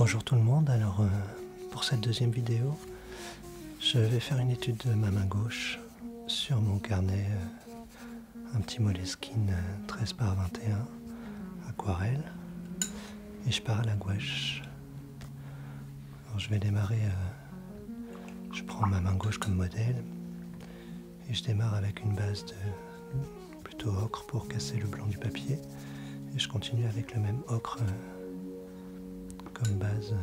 Bonjour tout le monde, alors pour cette deuxième vidéo, je vais faire une étude de ma main gauche sur mon carnet, un petit Moleskine 13 par 21 aquarelle, et je pars à la gouache. Alors je vais démarrer, je prends ma main gauche comme modèle, et je démarre avec une base de plutôt ocre pour casser le blanc du papier, et je continue avec le même ocre comme base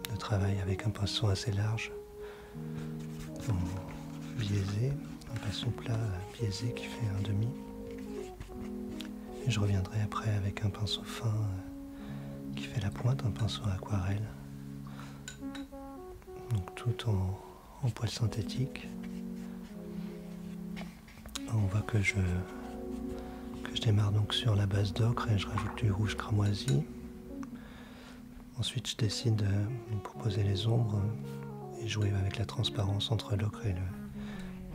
de travail avec un pinceau assez large en biaisé, un pinceau plat biaisé qui fait un demi. Et je reviendrai après avec un pinceau fin qui fait la pointe, un pinceau aquarelle. Donc tout en poil synthétique. On voit que je démarre donc sur la base d'ocre et je rajoute du rouge cramoisi. Ensuite, je décide de proposer les ombres et jouer avec la transparence entre l'ocre et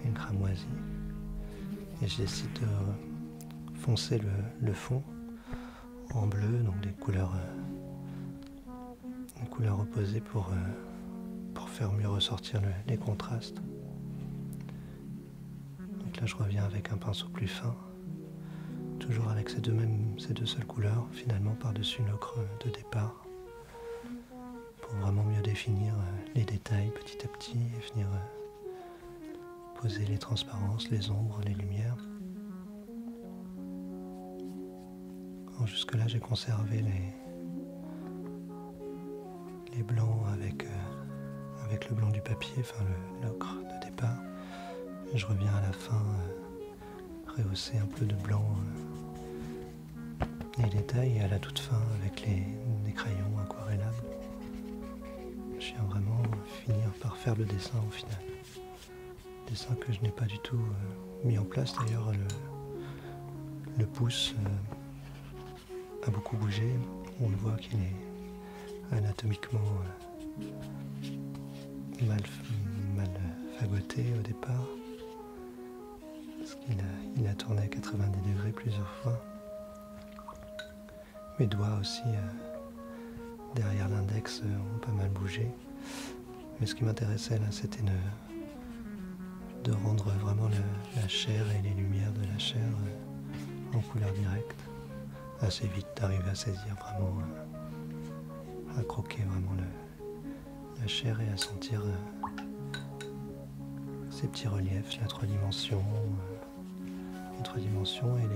le cramoisi. Et je décide de foncer le fond en bleu, donc des couleurs opposées pour faire mieux ressortir les contrastes. Donc là, je reviens avec un pinceau plus fin, toujours avec ces deux seules couleurs, finalement par-dessus l'ocre de départ, pour vraiment mieux définir les détails petit à petit et venir poser les transparences, les ombres, les lumières. Jusque là j'ai conservé les blancs avec le blanc du papier, enfin l'ocre de départ. Et je reviens à la fin rehausser un peu de blanc les détails, et à la toute fin avec les crayons aquarellables. Je viens vraiment finir par faire le dessin au final. Dessin que je n'ai pas du tout mis en place. D'ailleurs, le pouce a beaucoup bougé. On le voit qu'il est anatomiquement mal fagoté au départ. Parce qu'il a tourné à 90 degrés plusieurs fois. Mes doigts aussi, derrière l'index, ont pas mal bougé. Mais ce qui m'intéressait là, c'était de rendre vraiment la chair et les lumières de la chair en couleur directe. Assez vite, d'arriver à saisir vraiment, à croquer vraiment la chair et à sentir ces petits reliefs, la 3 dimensions, et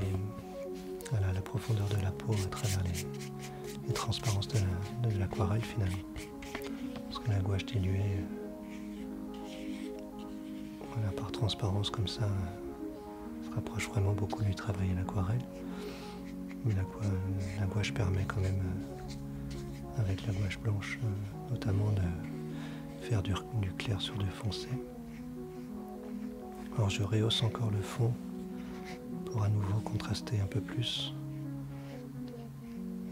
la profondeur de la peau à travers les transparences de l'aquarelle finalement. Parce que la gouache diluée, par transparence comme ça, se rapproche vraiment beaucoup du travail à l'aquarelle. Mais la gouache permet quand même, avec la gouache blanche notamment, de faire du clair sur du foncé. Alors je rehausse encore le fond pour à nouveau contraster un peu plus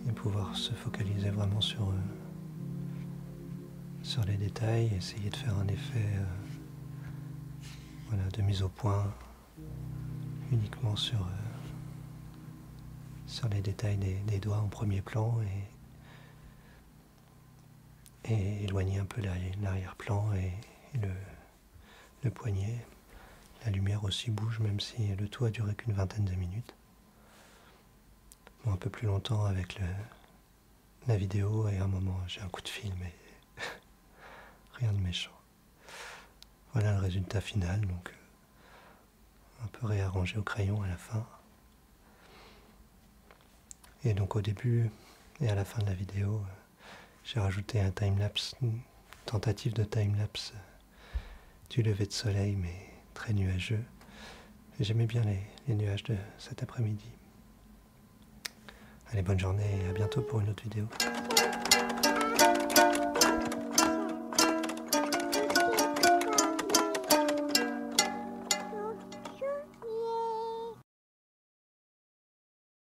et pouvoir se focaliser vraiment sur les détails, essayer de faire un effet de mise au point uniquement sur les détails des doigts en premier plan et éloigner un peu l'arrière-plan et le poignet. La lumière aussi bouge, même si le tout a duré qu'une vingtaine de minutes. Bon, un peu plus longtemps avec la vidéo, et à un moment j'ai un coup de fil, mais rien de méchant. Voilà le résultat final, donc un peu réarrangé au crayon à la fin. Et donc au début et à la fin de la vidéo, j'ai rajouté un timelapse, une tentative de timelapse du lever de soleil, mais très nuageux. J'aimais bien les nuages de cet après-midi. Allez, bonne journée et à bientôt pour une autre vidéo.